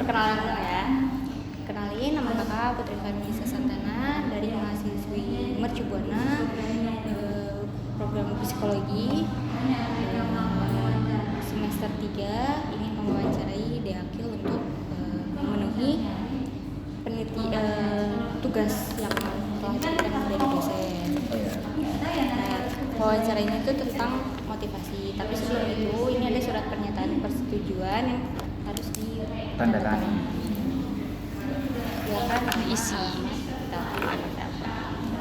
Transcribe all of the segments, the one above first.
Perkenalan dulu ya. Kenalin, nama kakak Putri Vanessa Santana dari mahasiswi Mercubuana, program psikologi, semester 3, ingin mewawancarai Deakil untuk memenuhi tugas yang telah diberikan dari dosen. Nah, wawancara ini itu tentang motivasi, tapi sebelum itu ini ada surat pernyataan persetujuan yang harus ditandatangani. Silakan isi.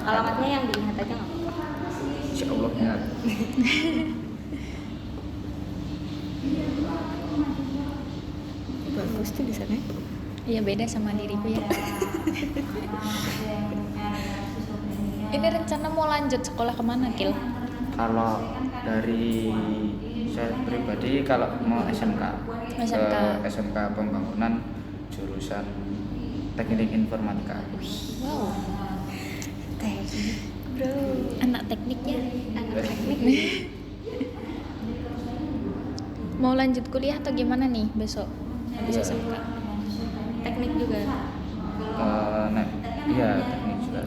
Alamatnya yang diingat aja nggak apa-apa. Insya Allah ingat. Bagus tuh di sana. Iya, beda sama diriku ya. Ini rencana mau lanjut sekolah kemana, Kil? Kalau dari saya pribadi kalau mau SMK ke SMK Pembangunan jurusan Teknik Informatika. Wow, Teknik, bro. anak tekniknya. Anak teknik. Mau lanjut kuliah atau gimana nih besok habis SMK? Teknik juga. Iya teknik juga.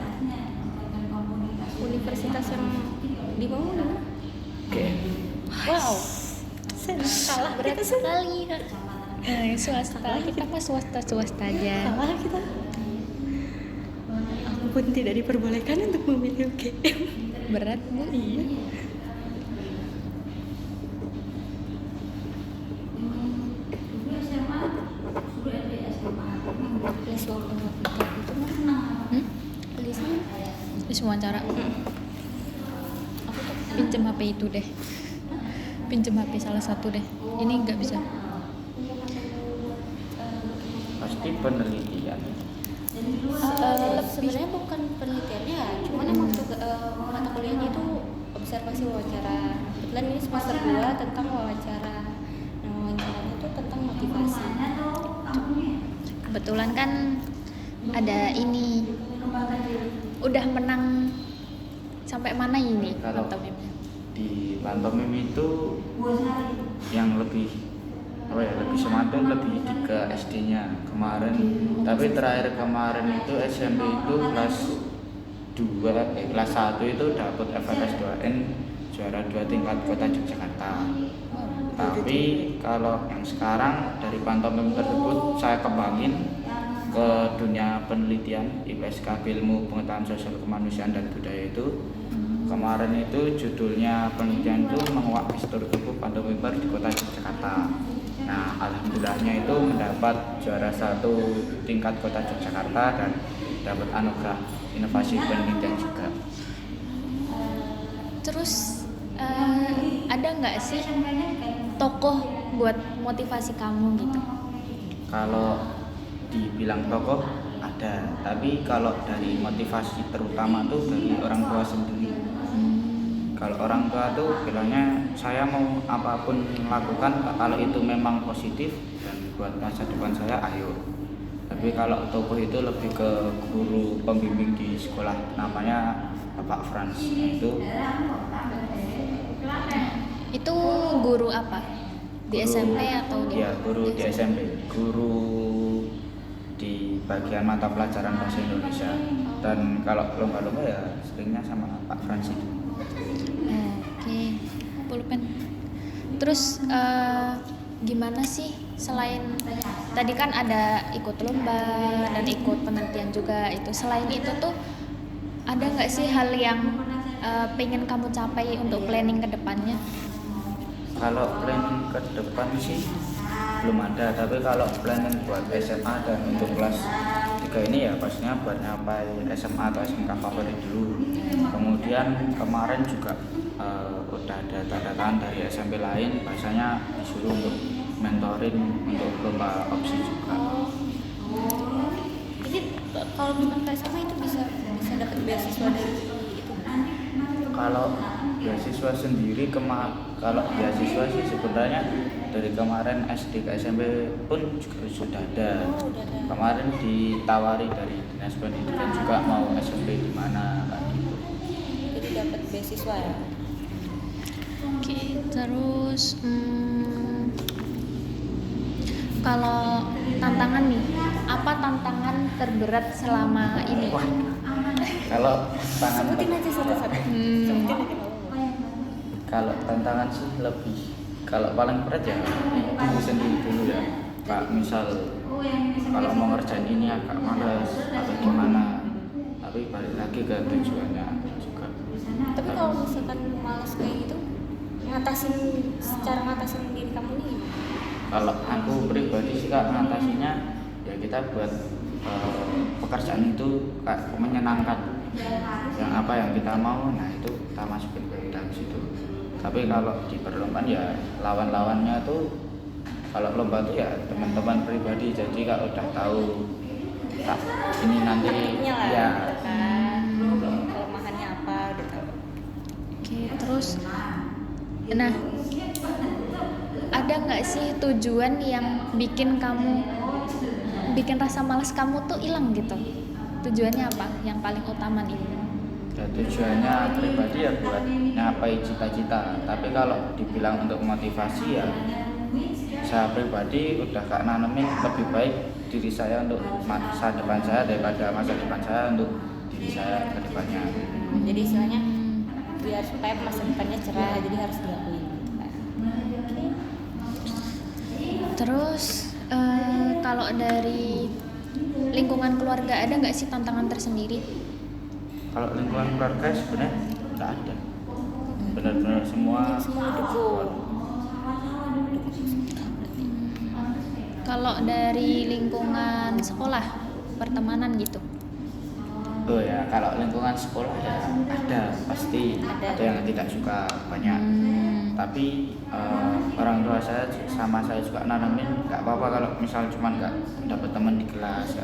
Universitas yang dibangun di mana? Oke. Wow, Salah berat kita sekali. Swasta, kita mah swasta aja. Salah kita. Aku pun tidak diperbolehkan untuk memilih UGM. Berat, Bu. Iya. Les waktu itu mana? Lesnya Di semua cara. aku tuh Pinjem HP itu deh. Pinjem HP salah satu deh. Ini nggak bisa. Pasti penelitian. sebenarnya bukan penelitiannya, cuman emang mata kuliahnya itu observasi wawancara. Kebetulan ini semester 2 tentang wawancara. Nah, wawancaranya itu tentang motivasi. Kebetulan kan ada ini. Udah menang sampai mana ini Kalau pantomimnya? di pantomim itu yang lebih lebih semangat lebih di ke SD-nya kemarin, tapi terakhir kemarin itu SMP itu kelas 2 kelas 1 itu dapat FLS 2N juara 2 tingkat kota Yogyakarta. Tapi kalau yang sekarang dari pantomim tersebut saya kembangin ke dunia penelitian IPSK, ilmu pengetahuan sosial kemanusiaan dan budaya itu. Kemarin itu judulnya penelitian itu menguak gestur tubuh pantomimer di kota Yogyakarta. Nah, alhamdulillahnya itu mendapat juara 1 tingkat kota Yogyakarta dan dapat anugerah inovasi penelitian juga. Terus ada nggak sih tokoh buat motivasi kamu gitu? Kalau dibilang tokoh ada, tapi kalau dari motivasi terutama tuh dari orang tua sendiri. Kalau orang tua tuh bilangnya saya mau apapun lakukan kalau itu memang positif dan buat masa depan saya, ayo. Tapi kalau tokoh itu lebih ke guru pembimbing di sekolah, namanya Bapak Frans. Itu guru apa? Di SMP atau di? Iya, guru di SMP. Guru di bagian mata pelajaran bahasa Indonesia. Dan kalau lomba-lomba ya seringnya sama Pak Frans itu. Oke, pulpen. Terus gimana sih selain tadi kan ada ikut lomba dan ikut penelitian juga itu, selain itu tuh ada nggak sih hal yang pengen kamu capai untuk planning ke depannya? Kalau planning ke depan sih belum ada, tapi kalau planning buat SMA dan untuk kelas 3 ini ya pastinya buat nyampai SMA atau SMK favorit dulu. Kemudian kemarin juga udah ada tanda tangan dari SMP lain, bahasanya disuruh untuk mentoring untuk lomba opsi juga. Jadi kalau misalkan ke SMA itu bisa dapat beasiswa dari itu. Kalau beasiswa sendiri kalau beasiswa sih sebenarnya dari kemarin SD ke SMP pun juga sudah ada. Kemarin ditawari dari Dinas Pendidikan juga mau SMP di mana kayak gitu. Jadi dapat beasiswa ya. Oke, terus kalau tantangan tantangan nih. Apa tantangan terberat selama ini? Wah, kalau tantangan Sebutin aja satu-satu. Sebutin aja. kalau tantangan sih lebih, kalau paling berat ya diri sendiri dulu ya. Kak, misal kalau mau ngerjain ini agak malas atau gimana, tapi balik lagi ke tujuannya juga. Tapi kalau misalkan malas kayak gitu, ngatasin diri kamu nih gimana? Kalau aku pribadi sih Kak, ngatasinya ya kita buat pekerjaan itu kayak menyenangkan. Yang apa yang kita mau, nah itu kita masukin ke dalam situ. Tapi kalau di perlombaan ya lawan-lawannya tuh, kalau lomba tuh ya teman-teman pribadi, jadi kalau udah tahu tak ini nanti Taktiknya lah, ya gitu kan. Kelemahannya apa udah tahu. Oke, terus nah ada nggak sih tujuan yang bikin rasa malas kamu tuh hilang gitu? Tujuannya apa yang paling utama nih? ya tujuannya pribadi ya buat nyapai cita-cita. Tapi kalau dibilang untuk motivasi ya saya pribadi udah gak nanemin lebih baik diri saya untuk masa depan saya daripada masa depan saya untuk diri saya ke depannya. Jadi istilahnya biar supaya masa depannya cerah, jadi harus dilakuin gitu kan. Oke. Terus kalau dari lingkungan keluarga ada nggak sih tantangan tersendiri? Kalau lingkungan keluarga sebenarnya nggak ada, benar-benar semua Dukung. Kalau dari lingkungan sekolah, pertemanan gitu. Oh ya, kalau lingkungan sekolah ya ada, pasti ada yang tidak suka banyak. Tapi orang tua saya sama saya juga nanamin nggak apa-apa kalau misal cuma nggak dapat teman di kelas,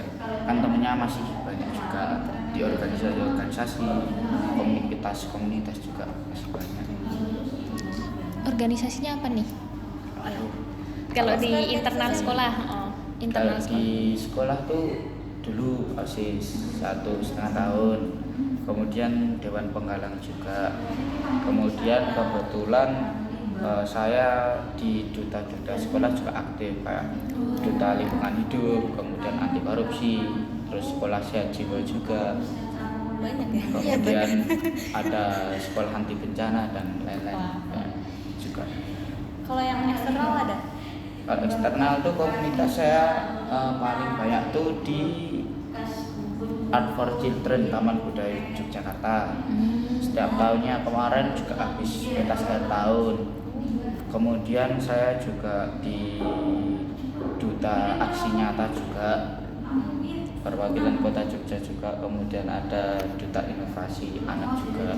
kan temennya masih banyak juga di organisasi, komunitas juga masih banyak. Organisasinya apa nih? Aduh, Kalau di internal sekolah, internal kalau sekolah. di sekolah tuh dulu OSIS 1,5 tahun, kemudian Dewan Penggalang juga, kemudian kebetulan saya di duta-duta sekolah juga aktif, kayak duta lingkungan hidup, kemudian anti korupsi, terus sekolah sehat jiwa juga, Banyak ya. kemudian ada sekolah anti bencana dan lain-lain ya, juga. Kalau yang eksternal ada? Kalau eksternal tuh komunitas saya paling banyak tuh di Art for Children Taman Budaya Yogyakarta. Setiap tahunnya, kemarin juga habis pentas akhir tahun. Kemudian saya juga di Duta Aksi Nyata juga, perwakilan Kota Jogja juga, kemudian ada Duta Inovasi Anak juga.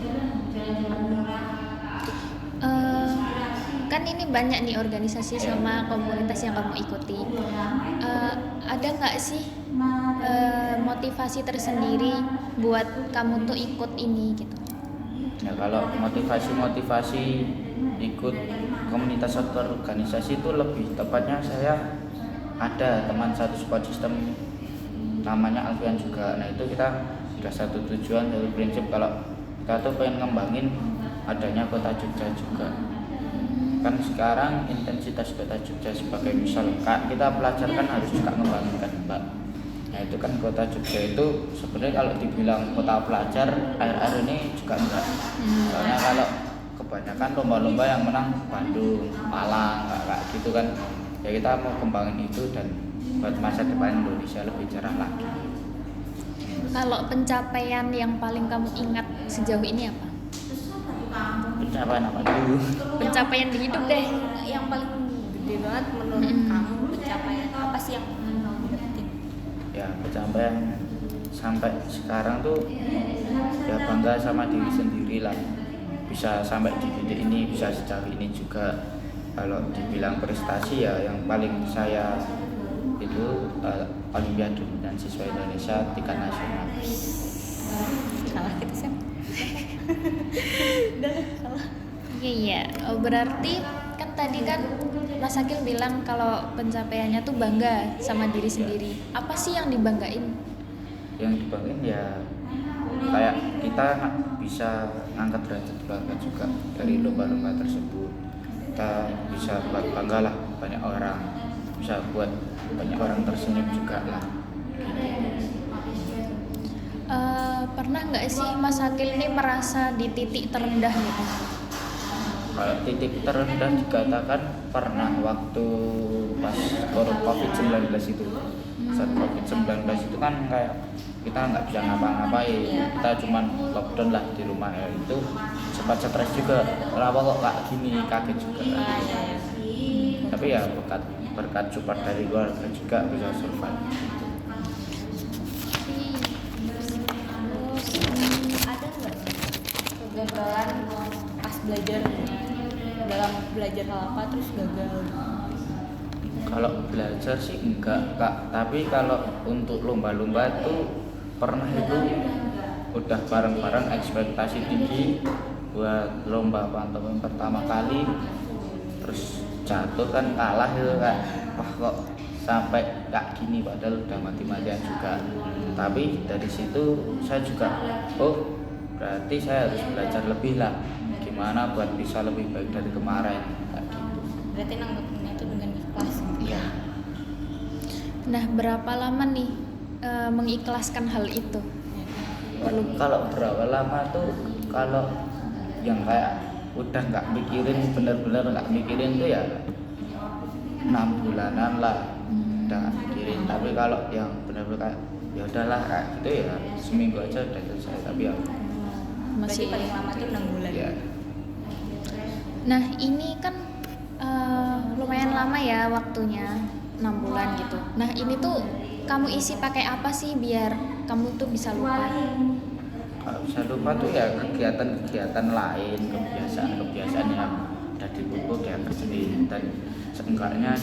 Kan ini banyak nih organisasi sama komunitas yang kamu ikuti. Ada nggak sih motivasi tersendiri buat kamu tuh ikut ini gitu? Ya kalau motivasi ikut komunitas atau organisasi itu lebih tepatnya saya ada teman satu support system namanya Alfian juga. Nah itu kita sudah satu tujuan, satu prinsip kalau kita tuh pengen ngembangin adanya Kota Jogja juga. Kan sekarang intensitas Kota Jogja sebagai misal kita pelajar kan harus juga ngembangin kan Mbak. Nah itu kan Kota Jogja itu sebenarnya kalau dibilang kota pelajar akhir-akhir ini juga enggak. Soalnya kalau kebanyakan lomba-lomba yang menang Bandung, Malang, kayak gitu kan. Ya kita mau kembangin itu dan buat masa depan Indonesia lebih cerah lagi. Kalau pencapaian yang paling kamu ingat sejauh ini apa? Pencapaian apa dulu? Pencapaian di hidup deh. Yang paling gede banget menurut kamu pencapaian apa sih yang dapetin? Ya pencapaian sampai sekarang tuh ya bangga sama diri sendiri lah, bisa sampai di titik ini, bisa sejauh ini juga. Kalau dibilang prestasi ya yang paling saya itu Olimpiade dan siswa Indonesia tingkat nasional. Kalah kita sih. Udah kalah. Iya. Berarti kan tadi kan Mas Akil bilang kalau pencapaiannya tuh bangga sama diri sendiri. Apa sih yang dibanggain? Yang dibanggain ya kayak kita bisa ngangkat derajat keluarga juga dari lomba-lomba tersebut. Kita bisa buat bangga lah banyak orang, bisa buat banyak orang tersenyum juga lah. Pernah nggak sih Mas Akil ini merasa di titik terendah gitu? Kalau titik terendah dikatakan pernah waktu pas COVID-19 itu. Saat COVID-19 itu kan kayak kita nggak bisa ngapa-ngapain, kita cuman lockdown lah di rumah ya. Itu sempat stres juga, kenapa kok kayak gini, kaget juga. Tapi ya berkat support dari keluarga juga bisa survive. Terus ada nggak kegagalan pas belajar dalam belajar hal apa terus gagal? Kalau belajar sih enggak Kak, tapi kalau untuk lomba-lomba itu pernah itu udah bareng-bareng ekspektasi tinggi buat lomba pantomim pertama kali, terus jatuh kan kalah itu Kak. Wah kok sampai kayak gini padahal udah mati-matian juga. Tapi dari situ saya juga berarti saya harus belajar lebih lah, gimana buat bisa lebih baik dari kemarin kayak gitu. Berarti nanggepinnya itu dengan ikhlas gitu. Iya. Nah, berapa lama nih mengikhlaskan hal itu? Kalau berapa lama tuh, kalau yang kayak udah nggak mikirin, bener-bener nggak mikirin tuh ya 6 bulanan lah udah nggak mikirin. Tapi kalau yang bener-bener kayak ya udahlah kayak gitu ya seminggu aja udah selesai. Tapi ya Berarti paling lama tuh 6 bulan. ya Nah, ini kan lumayan lama ya waktunya, 6 bulan gitu. Nah, ini tuh kamu isi pakai apa sih biar kamu tuh bisa lupa? kalau bisa lupa tuh ya kegiatan-kegiatan lain, kebiasaan-kebiasaan yang udah di buku ya kerjain, dan seenggaknya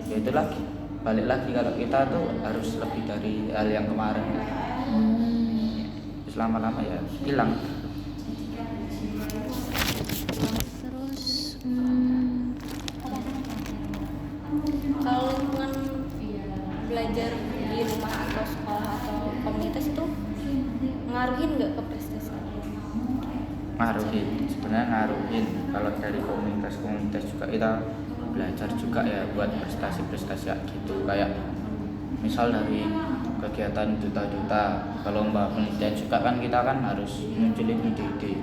ya itu lagi balik lagi kalau kita tuh harus lebih dari hal yang kemarin. Terus lama-lama ya hilang. Terus Kalau lingkungan belajar di rumah atau sekolah atau komunitas itu ngaruhin nggak ke prestasi? Ngaruhin, sebenarnya ngaruhin. Kalau dari komunitas juga kita belajar juga ya buat prestasi-prestasi kayak gitu, kayak misal dari kegiatan duta-duta ke lomba penelitian juga kan kita kan harus munculin ide-ide.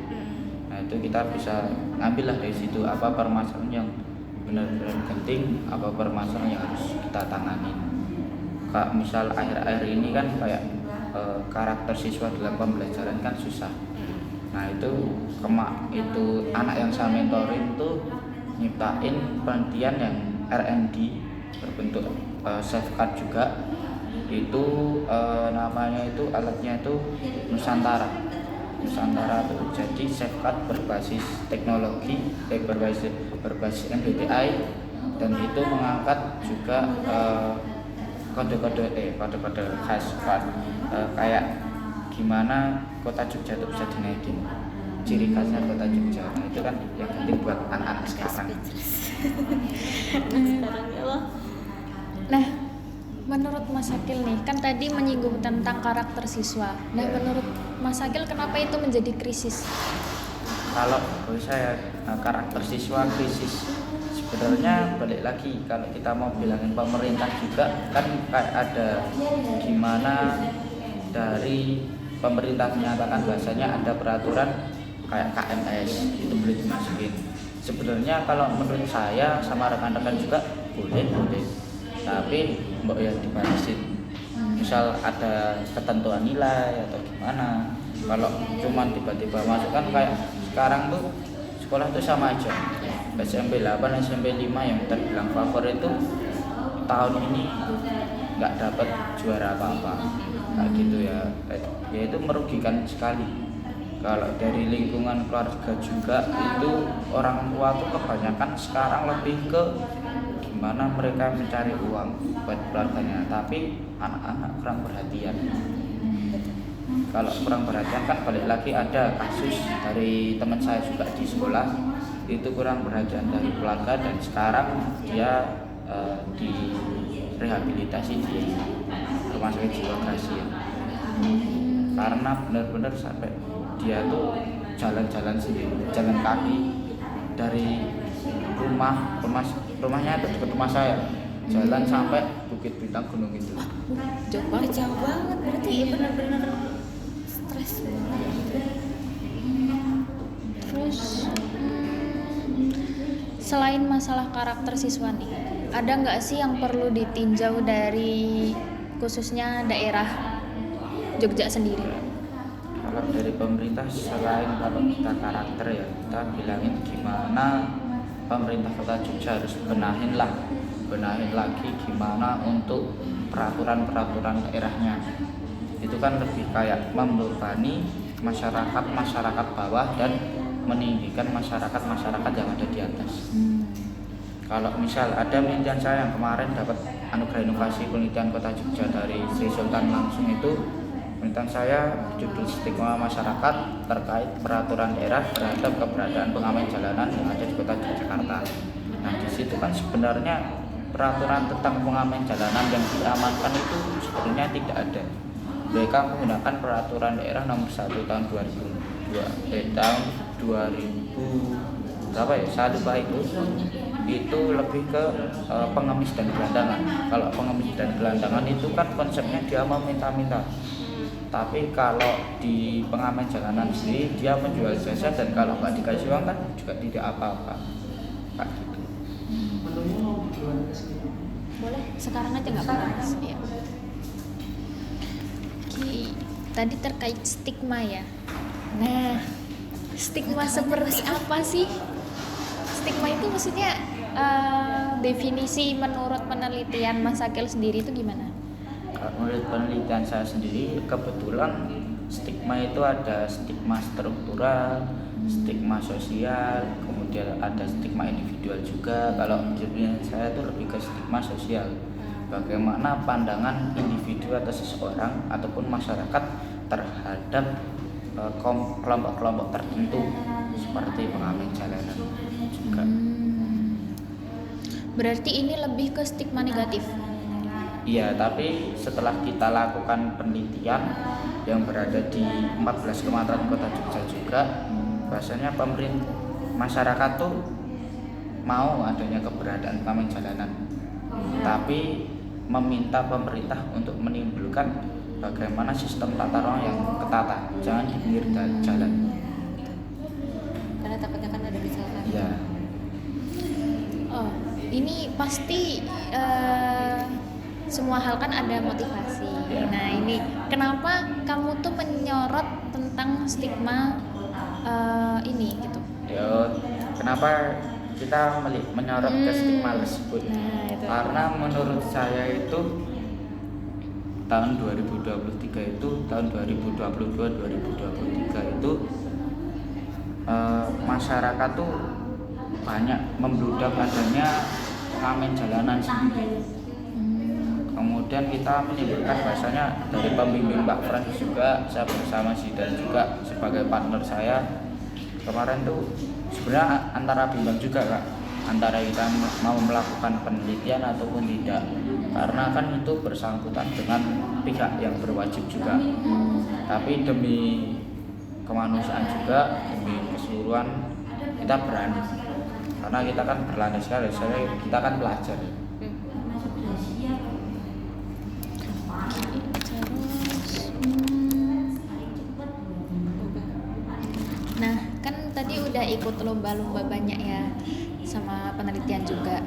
Nah itu kita bisa ngambil lah dari situ apa permasalahan yang benar-benar penting, apa permasalahan yang harus kita tangani. Kayak misal akhir-akhir ini kan kayak karakter siswa dalam pembelajaran kan susah. Nah itu anak yang saya mentorin tuh nyiptain penelitian yang R&D berbentuk safeguard juga. Itu namanya itu alatnya itu Nusantara tuh jadi safeguard berbasis teknologi berbasis MBTI, dan itu mengangkat juga kode-kode khas kayak gimana kota Jogja itu bisa dinaikin, ciri khasnya kota Jogja. Nah itu kan yang penting buat anak-anak sekarang. Sekarang ya loh. nah, menurut Mas Akil nih, kan tadi menyinggung tentang karakter siswa. Nah, menurut Mas Akil kenapa itu menjadi krisis? Kalau bagi saya karakter siswa krisis sebenarnya balik lagi kalau kita mau bilangin pemerintah juga kan kayak ada gimana dari pemerintah menyatakan bahasanya ada peraturan kayak KMS itu boleh dimasukin. Sebenarnya kalau menurut saya sama rekan-rekan juga boleh, tapi mbak ya dibatasin. Misal ada ketentuan nilai atau gimana. Kalau cuman tiba-tiba masukkan kayak sekarang tuh sekolah tuh sama aja. SMP 8, SMP 5 yang terbilang favorit itu tahun ini nggak dapat juara apa-apa. Kayak gitu ya itu merugikan sekali. Kalau dari lingkungan keluarga juga itu orang tua tuh kebanyakan sekarang lebih ke gimana mereka mencari uang buat keluarganya, tapi anak-anak kurang perhatian. Kalau kurang perhatian kan balik lagi ada kasus dari teman saya juga di sekolah itu kurang perhatian dari keluarga, dan sekarang dia di rehabilitasi di rumah sakit jiwa Gracia karena benar-benar sampai dia tuh jalan-jalan sendiri, jalan kaki dari rumahnya itu dekat rumah saya jalan sampai Bukit Bintang Gunung itu. Jauh banget. Jauh banget berarti Iya. benar-benar stres banget gitu. Terus selain masalah karakter siswa nih, ada nggak sih yang perlu ditinjau dari khususnya daerah Jogja sendiri? Kalau dari pemerintah, selain kalau kita karakter ya, kita bilangin gimana pemerintah Kota Jogja harus benahin lagi gimana untuk peraturan daerahnya. Itu kan lebih kayak membebani masyarakat bawah dan meninggikan masyarakat yang ada di atas. Kalau misal ada penelitian saya yang kemarin dapat anugerah inovasi penelitian Kota Jogja dari Sri Sultan langsung, itu penelitian saya judul stigma masyarakat terkait peraturan daerah terhadap keberadaan pengamen jalanan yang ada di Kota Yogyakarta. Nah, di situ kan sebenarnya peraturan tentang pengamen jalanan yang diamankan itu sebenarnya tidak ada. Mereka menggunakan peraturan daerah nomor 1 tahun 2002 tahun 2000 berapa ya? Saya lupa itu lebih ke pengemis dan gelandangan. Kalau pengemis dan gelandangan itu kan konsepnya dia meminta-minta. Tapi kalau di pengamen jalanan sendiri dia menjual jasa, dan kalau nggak dikasih uang kan juga tidak apa-apa. Kayak gitu. Boleh, sekarang aja nggak apa-apa. Ya. Oke, tadi terkait stigma ya. Nah, stigma seperti apa sih? Stigma itu maksudnya definisi menurut penelitian Mas Akil sendiri itu gimana? Menurut penelitian saya sendiri, kebetulan stigma itu ada stigma struktural, stigma sosial, kemudian ada stigma individual juga. Kalau jadinya saya itu lebih ke stigma sosial. Bagaimana pandangan individu atau seseorang ataupun masyarakat terhadap kelompok-kelompok tertentu seperti pengamen jalanan juga. Berarti ini lebih ke stigma negatif. Iya, tapi setelah kita lakukan penelitian yang berada di 14 kecamatan Kota Jogja juga, bahasanya masyarakat tuh mau adanya keberadaan pengamen jalanan, tapi meminta pemerintah untuk menimbulkan bagaimana sistem tata ruang yang ketata, jangan di pinggir jalan. Karena takutnya kan ada kecelakaan. Iya. Oh, ini pasti semua hal kan ada motivasi. Nah, ini kenapa kamu tuh menyorot tentang stigma ini gitu? Ya, kenapa kita menyorot ke stigma tersebut? Nah, itu. Karena menurut saya itu tahun 2023 itu tahun 2022-2023 itu masyarakat tuh banyak membludak adanya pengamen jalanan sendiri. Kemudian kita menimbulkan bahasanya dari pembimbing Mbak Frans juga, saya bersama Zidan juga sebagai partner saya kemarin tuh sebenarnya antara bimbang juga Kak, antara kita mau melakukan penelitian ataupun tidak, karena kan itu bersangkutan dengan pihak yang berwajib juga. Tapi demi kemanusiaan juga, demi keseluruhan kita berani, karena kita kan berlandaskan kita kan pelajar. Nah, kan tadi udah ikut lomba-lomba banyak ya, sama penelitian juga.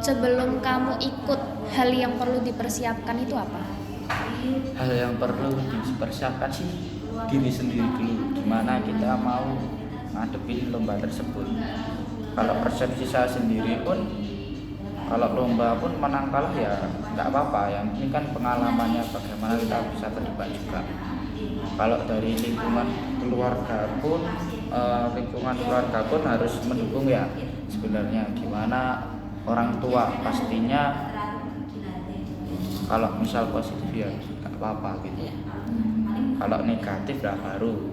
Sebelum kamu ikut, hal yang perlu dipersiapkan itu apa? Hal yang perlu dipersiapkan sih diri sendiri dulu, gimana kita mau ngadepin lomba tersebut. Kalau persepsi saya sendiri pun, kalau lomba pun menang kalah ya nggak apa-apa, yang penting kan pengalamannya bagaimana kita bisa terlibat juga. Kalau dari lingkungan keluarga pun harus mendukung ya sebenarnya. Gimana orang tua pastinya kalau misal positif ya nggak apa-apa gitu, kalau negatif lah baru.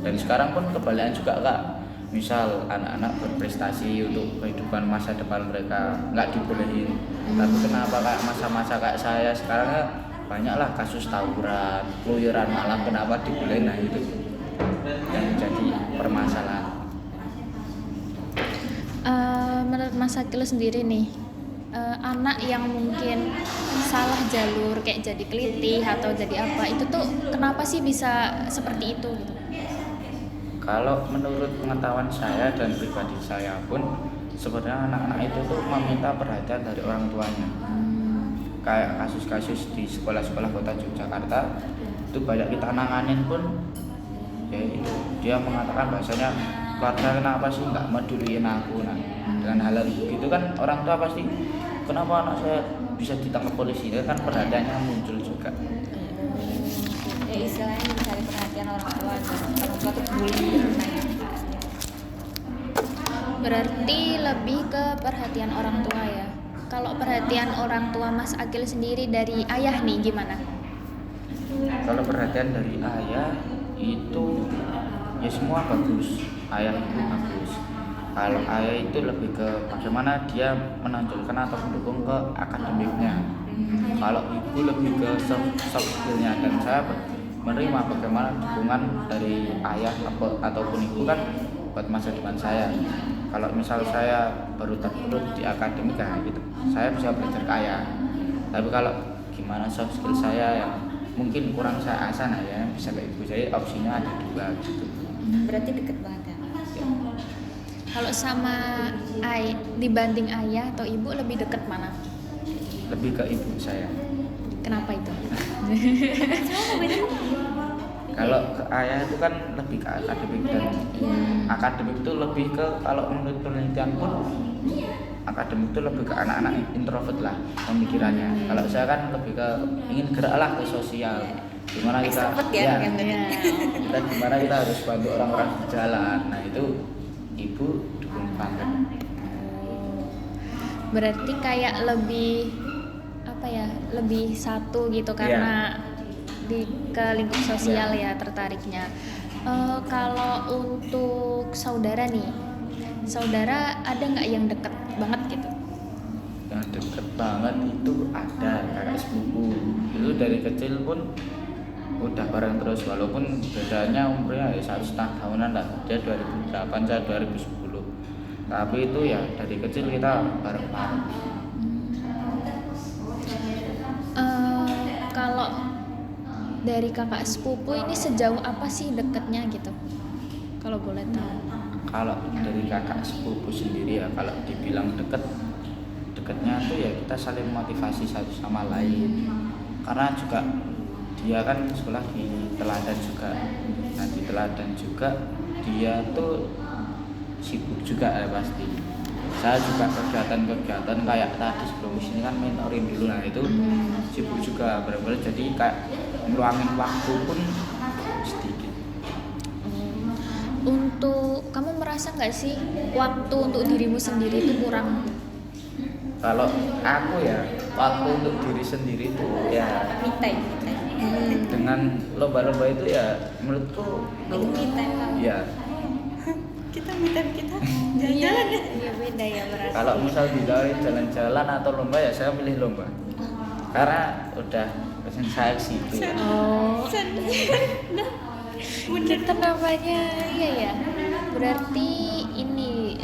Dan sekarang pun kebalikan juga Kak, misal anak-anak berprestasi untuk kehidupan masa depan mereka nggak dibolehin, tapi kenapa kayak masa-masa kayak saya sekarang banyaklah kasus tawuran, keluyuran malam, kenapa dibolehin? Nah itu yang jadi permasalahan. Menurut Mas Akil sendiri nih, anak yang mungkin salah jalur kayak jadi kelitih atau jadi apa, itu tuh kenapa sih bisa seperti itu gitu? Kalau menurut pengetahuan saya dan pribadi saya pun sebenarnya anak-anak itu tuh meminta perhatian dari orang tuanya. Kayak kasus-kasus di sekolah-sekolah kota Yogyakarta itu banyak kita nanganin pun ya itu dia mengatakan bahasanya keluarga kenapa sih nggak meduliin aku. Nah dengan hal begitu kan orang tua pasti kenapa anak saya bisa ditangkap polisi, itu kan perhatiannya muncul juga. Ya istilahnya mencari perhatian orang tua tuh bullying. Berarti lebih ke perhatian orang tua ya. Kalau perhatian orang tua Mas Akil sendiri dari ayah nih gimana? Kalau perhatian dari ayah itu ya semua bagus, ayah itu bagus. Kalau ayah itu lebih ke bagaimana dia menonjolkan atau mendukung ke akademiknya. Kalau ibu lebih ke soft skillnya, dan saya menerima bagaimana dukungan dari ayah ataupun ibu kan buat masa depan saya. Kalau misal saya baru terpuruk di akademik kan gitu, saya bisa belajar ke ayah. Tapi kalau gimana soft skill saya yang mungkin kurang saya asah, nah ya bisa ke ibu. Jadi opsinya ada dua gitu. Berarti deket banget ya. Kalau sama dibanding ayah atau ibu lebih dekat mana? Lebih ke ibu saya. Kenapa itu? Kalau ke ayah itu kan lebih ke akademik, dan akademik itu lebih ke, kalau menurut penelitian pun akademik itu lebih ke anak-anak introvert lah pemikirannya. Kalau saya kan lebih ke ingin gerak lah ke sosial. Gimana kita gimana kita harus bantu orang-orang di jalan. Nah itu ibu dukung banget. Berarti kayak lebih apa ya, lebih satu gitu karena ke lingkup sosial ya tertariknya. Kalau untuk saudara nih, saudara ada nggak yang deket banget gitu? Yang deket banget itu ada kakak sepupu. Itu dari kecil pun udah bareng terus, walaupun bedanya umurnya ya 1,5 tahunan lah. Dia 2008, saya 2010. Tapi itu ya dari kecil kita bareng-bareng. Kalau dari kakak sepupu ini sejauh apa sih deketnya gitu? Kalau boleh tahu. Kalau dari kakak sepupu sendiri ya, kalau dibilang deketnya tuh ya kita saling motivasi satu sama lain. Karena juga dia kan sekolah di Teladan juga. Nah di Teladan juga dia tuh sibuk juga ya pasti. Saya juga kegiatan-kegiatan kayak tadi sebelum sini kan mentorin dulu, nah itu sibuk juga benar-benar, jadi kayak ngeluangin waktu pun sedikit. Untuk kamu merasa nggak sih waktu untuk dirimu sendiri itu kurang? Kalau aku ya waktu untuk diri sendiri itu ya Me time. dengan lomba-lomba itu ya menurutku Itu me time kamu. ya. Kita me time kita jalan-jalan ya. Iya beda ya berarti. Kalau misal ditawarin jalan-jalan atau lomba ya saya pilih lomba, karena udah pesen saya ke situ ya. Oh, kita namanya iya ya. Berarti ini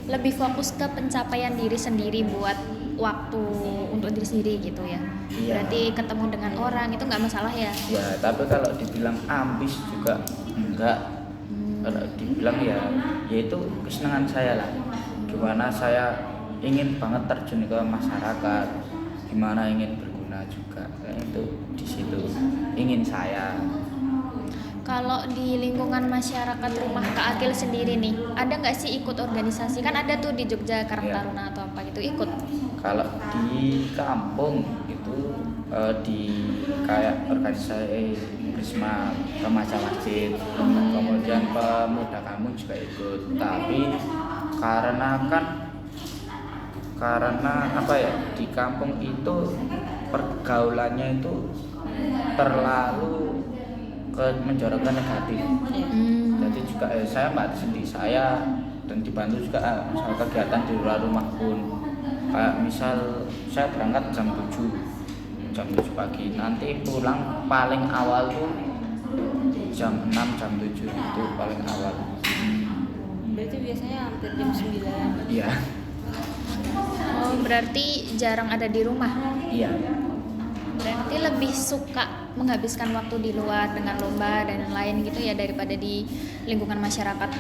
lebih fokus ke pencapaian diri sendiri buat waktu untuk diri sendiri gitu ya. Iya. Berarti ketemu dengan orang itu nggak masalah ya? Ya tapi kalau dibilang ambis juga enggak. Kalau dibilang ya itu kesenangan saya lah. Gimana saya ingin banget terjun ke masyarakat, gimana ingin berguna juga. Itu di situ ingin saya. Kalau di lingkungan masyarakat rumah Kak Akil sendiri nih, ada nggak sih ikut organisasi? Kan ada tuh di Jogja Karang Iya. Taruna atau apa gitu, ikut? Kalau di kampung itu di kayak organisasi Prisma Remaja Masjid, kemudian pemuda kamu juga ikut. Tapi karena apa ya, di kampung itu pergaulannya itu terlalu menjorok ke negatif. Jadi juga saya batasi diri saya dan dibantu juga misal kegiatan di luar rumah pun. Kayak misal saya berangkat jam 7 pagi, nanti pulang paling awal tuh jam 6, jam 7 itu paling awal. Berarti biasanya hampir jam 9. Iya. Oh Oh, berarti jarang ada di rumah. Iya. Berarti lebih suka menghabiskan waktu di luar dengan lomba dan lain gitu ya daripada di lingkungan masyarakat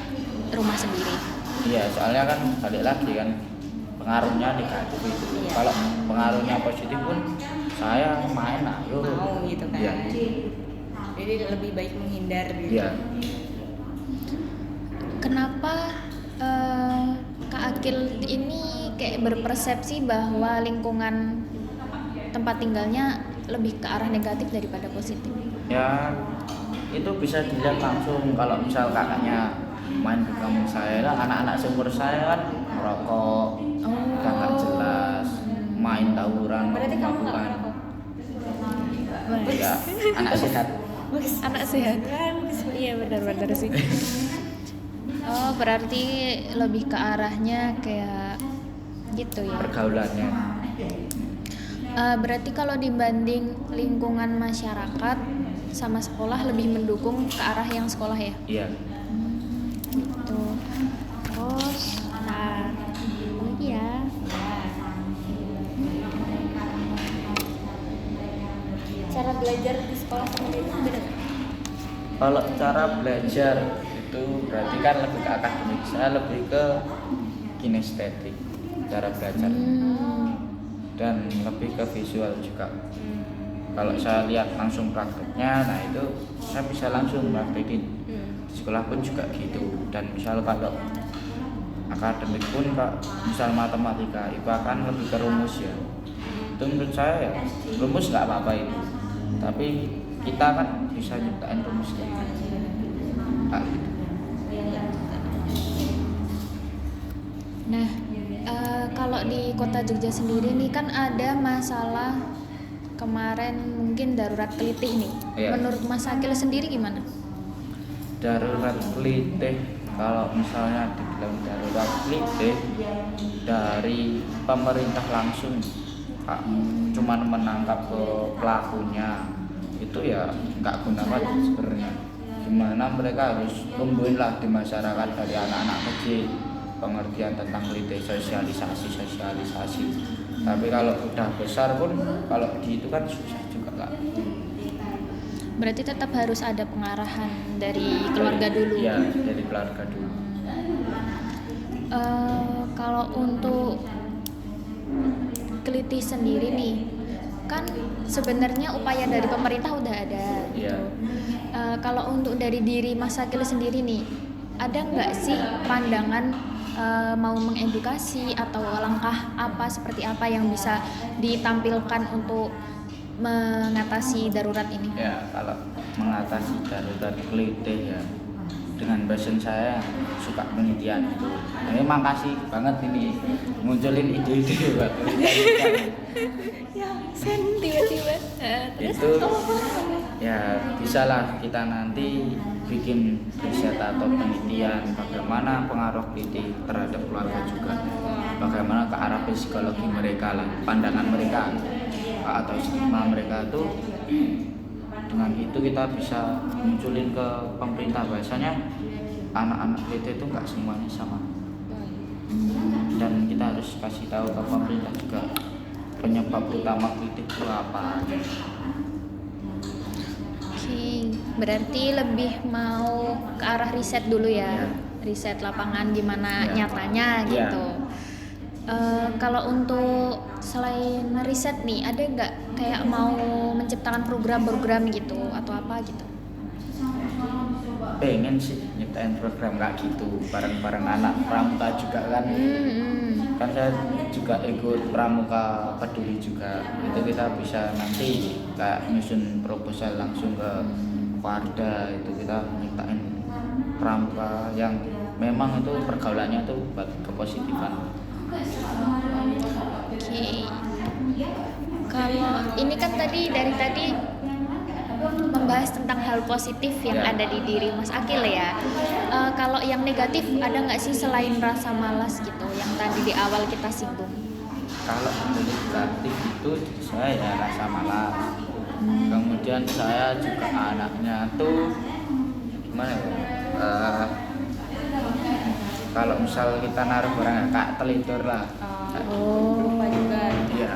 rumah sendiri. Iya, soalnya kan balik lagi kan pengaruhnya negatif itu. Iya. Kalau pengaruhnya positif pun saya main ayo. Mau gitu kan. Iya. Jadi lebih baik menghindar gitu. Iya. Kenapa Kak Akil ini kayak berpersepsi bahwa lingkungan tempat tinggalnya lebih ke arah negatif daripada positif? Ya itu bisa dilihat langsung kalau misal kakaknya main ke kampung saya lah, anak-anak seumur saya kan merokok, udah nggak jelas, main tawuran, Berarti kamu nggak mabuk-mabukan. merokok? Ya, anak sehat. Anak sehat. Iya benar-benar sih. Oh, berarti lebih ke arahnya kayak gitu ya. Pergaulannya. Berarti kalau dibanding lingkungan masyarakat sama sekolah lebih mendukung ke arah yang sekolah ya? Iya. Gitu. Terus, nah, lagi ya. Cara belajar di sekolah sama di rumah beda nggak? Kalau cara belajar itu berarti kan lebih ke akademik, saya lebih ke kinestetik cara belajar dan lebih ke visual juga. Kalau saya lihat langsung prakteknya, nah itu saya bisa langsung praktekin. Di sekolah pun juga gitu. Dan misal kalau akademik pun misal matematika, IPA kan lebih ke rumus ya. Itu menurut saya ya rumus nggak apa-apa itu. Tapi kita kan bisa nyiptain rumus kayak gitu. Nah, gitu. Nah, kalau di kota Jogja sendiri nih kan ada masalah kemarin mungkin darurat kelitih nih. Iya. Menurut Mas Akil sendiri gimana? Darurat kelitih, kalau misalnya dibilang darurat kelitih dari pemerintah langsung Pak, cuman menangkap ke pelakunya itu ya nggak guna banget sebenarnya. Gimana mereka harus tumbuhin lah di masyarakat dari anak-anak kecil pengertian tentang kelitih, sosialisasi. Tapi kalau udah besar pun kalau gitu kan susah juga Kak. Berarti tetap harus ada pengarahan dari keluarga dulu. Iya, dari keluarga dulu. Kalau untuk kelitih sendiri nih, kan sebenarnya upaya dari pemerintah udah ada. Iya. Kalau untuk dari diri Mas Akil sendiri nih, ada nggak sih pandangan mau mengedukasi atau langkah apa seperti apa yang bisa ditampilkan untuk mengatasi darurat ini? Ya, kalau mengatasi darurat kelitih ya dengan passion saya yang suka penelitian itu. Ini makasih banget ini munculin ide-ide buat penelitian. Ya, sen tiba-tiba. Itu ya bisalah kita nanti bikin riset atau penelitian bagaimana pengaruh kelitih terhadap keluarga juga, bagaimana ke arah psikologi mereka lah, pandangan mereka atau stigma mereka tuh. Dengan itu kita bisa munculin ke pemerintah bahasanya anak-anak kelitih itu nggak semuanya sama, dan kita harus kasih tahu ke pemerintah juga penyebab utama kelitih itu apa. Oke, berarti lebih mau ke arah riset dulu ya, riset lapangan gimana nyatanya gitu. Kalau untuk selain riset nih, ada nggak kayak mau menciptakan program-program gitu atau apa gitu? Pengen sih nyiptain program kayak gitu bareng-bareng anak pramuka juga kan. Kan saya juga ikut pramuka peduli juga, itu kita bisa nanti kayak nyusun proposal langsung ke Warda, itu kita nyiptain pramuka yang memang itu pergaulannya tuh buat kepositifan. Oke. Kalau ini kan dari tadi membahas tentang hal positif yang ada di diri Mas Akil ya. Kalau yang negatif ada nggak sih selain rasa malas gitu yang tadi di awal kita singgung? Kalau negatif itu saya ya rasa malas. Kemudian saya juga anaknya tuh gimana ya? Kalau misal kita naruh barang kayak telindur lah. Lupa Iya.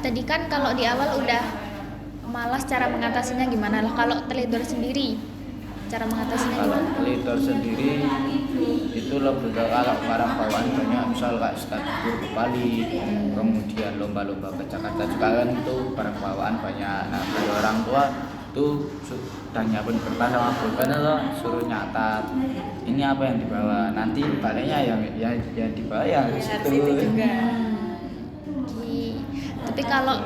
Tadi kan kalau di awal udah malas, cara mengatasinya gimana lah? Kalau teledor sendiri, cara mengatasinya Kalau gimana? leader sendiri itu lebih ke kalau barang bawaan banyak, misal kayak status ke Bali, kemudian lomba-lomba ke Jakarta juga kan itu barang bawaan banyak. Nah dari orang tua tuh sudah nyiapin kertas sama pulpen itu suruh nyatat ini apa yang dibawa, nanti baliknya yang dibawa yang Ya, situ. itu juga. Oke. Tapi kalau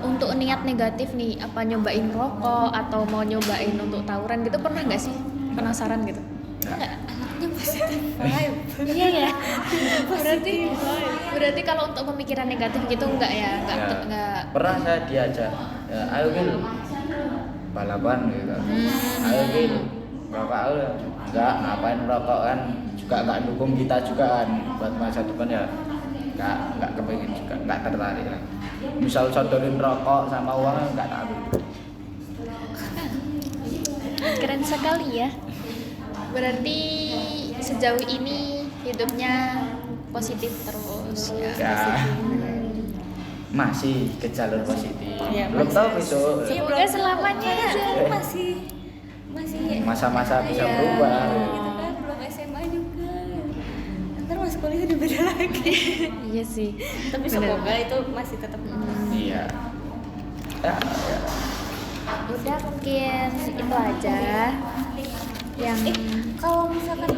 untuk niat negatif nih, apa nyobain rokok atau mau nyobain untuk tawuran gitu, pernah nggak sih? Penasaran gitu? Enggak. Anaknya positif vibe. Iya ya. Berarti kalau untuk pemikiran negatif gitu enggak ya? Enggak. Pernah saya diajak, ya, ayo Gil balapan gitu, ayo Gil rokok, enggak, ngapain rokok kan juga nggak dukung kita juga kan buat masa depan ya, nggak kepengen juga, nggak tertarik lah. Misal sodorin rokok sama uang nggak tahu. Keren sekali ya. Berarti sejauh ini hidupnya positif terus ya. Ya masih ke jalur positif, Ya, belum masih. tahu besok Semoga selamanya aja. masih masa-masa bisa iya, berubah. gitu kan, belum SMA juga. Ntar masuk kuliah udah beda lagi. Iya sih. Tapi Bener. semoga itu masih tetap Iya. Ya. Udah mungkin itu aja yang kalau misalkan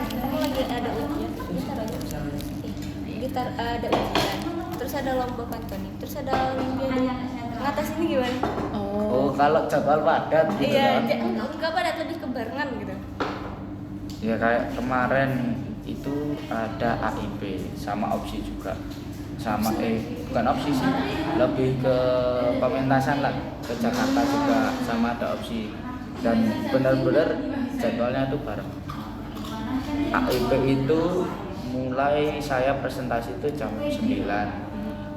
kita lagi ada ujian, gitar ada ujian, terus ada lomba pantun, terus ada olimpiade, ngatasinnya gimana? Oh, kalau jadwal padat gitu Iya, kan. enggak padat, lebih ke barengan gitu. Ya kayak kemarin itu ada AIP sama opsi juga. Sama bukan opsi sih, lebih ke pementasan lah, ke Jakarta juga sama ada opsi. Dan benar-benar jadwalnya tuh bareng. AIP itu mulai saya presentasi itu jam 9.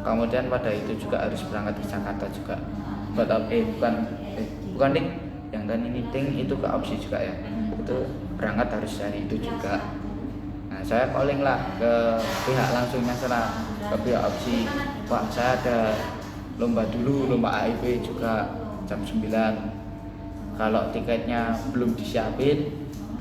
Kemudian pada itu juga harus berangkat ke Jakarta juga. Bukan ding, yang dan ini ding itu ke opsi juga ya. Itu berangkat harus hari itu juga. Nah, saya calling lah ke pihak langsungnya sana, ke pihak opsi. Pak, saya ada lomba dulu, lomba AIP juga jam 9. Kalau tiketnya belum disiapin,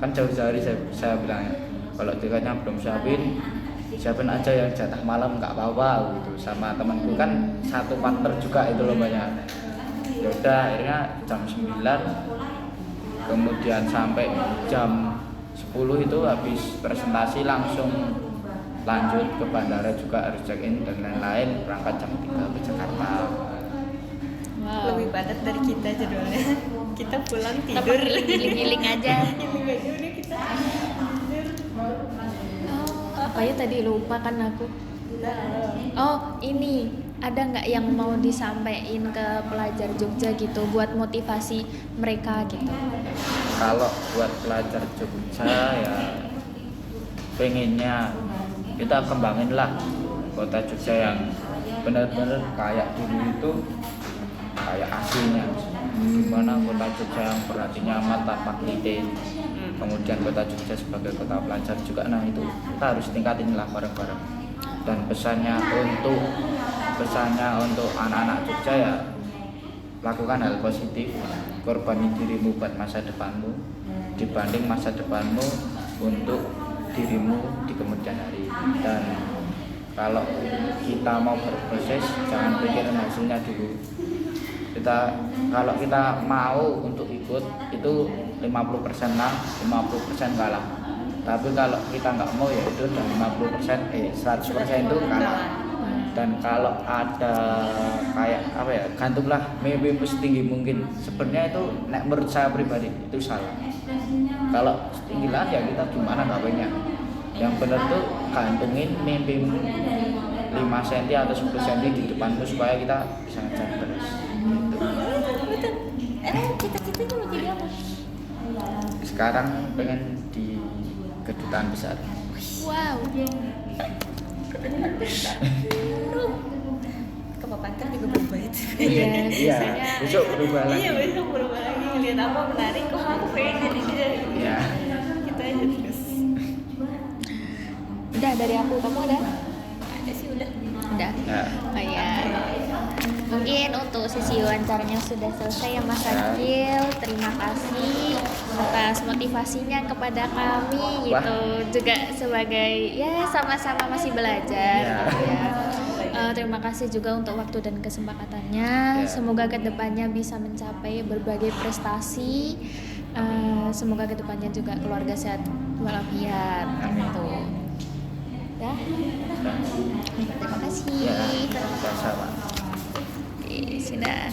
kan jauh-jauh hari saya bilangnya, kalau tiketnya belum siapin aja yang jatah malam nggak apa-apa gitu. Sama temanku kan satu partner juga itu lombanya. Yaudah akhirnya jam 9, kemudian sampai jam 10 itu habis presentasi langsung lanjut ke bandara juga harus check in dan lain-lain, berangkat jam 3 ke Jakarta. Lebih padat dari kita jadwalnya. Kita pulang kita tidur. giling-giling aja. Giling aja udah kita tidur. Apa ya tadi lupa kan aku. Oh ini ada nggak yang mau disampaikan ke pelajar Jogja gitu buat motivasi mereka gitu? Kalau buat pelajar Jogja ya pengennya kita kembangin lah kota Jogja yang benar-benar kayak dulu itu kayak aslinya. Dimana kota Jogja yang berarti nyaman tanpa kritik. Kemudian kota Jogja sebagai kota pelajar juga, nah itu kita harus tingkatin lah bareng-bareng. Dan pesannya untuk anak-anak Jogja ya lakukan hal positif, korbani dirimu buat masa depanmu dibanding masa depanmu untuk dirimu di kemudian hari. Dan kalau kita mau berproses jangan pikirin hasilnya dulu. Kalau kita mau untuk ikut itu 50% menang, 50% kalah. Tapi kalau kita nggak mau ya itu udah 100% itu kalah. Dan kalau ada kayak apa ya, gantunglah mimpi setinggi mungkin. Sebenarnya itu menurut saya pribadi itu salah. Kalau setinggi lah ya kita gimana gawainya. Yang benar tuh gantungin mimpi 5 cm atau 10 cm di depanmu supaya kita bisa ngejar terus. Betul. Emang cita-citanya mau jadi apa? Sekarang pengen di kedutaan besar. Wow. Ke Papanter juga berubah itu. Iya, Iya, biasanya. besok berubah lagi. Iya, besok berubah lagi, ngeliat apa menarik, kok aku pengen jadi dia. Iya. Kita aja terus. Udah dari aku, kamu ada? Ada sih udah. Udah. Ya. Oh ya. Mungkin untuk sesi wawancaranya sudah selesai ya Mas Akil. Terima kasih atas motivasinya kepada kami gitu. Juga sebagai ya sama-sama masih belajar Ya. gitu ya. Terima kasih juga untuk waktu dan kesempatannya. Ya. Semoga kedepannya bisa mencapai berbagai prestasi. Semoga kedepannya juga keluarga sehat walafiat gitu. Ya. Terima kasih. Ya, sama-sama. Oke, sudah.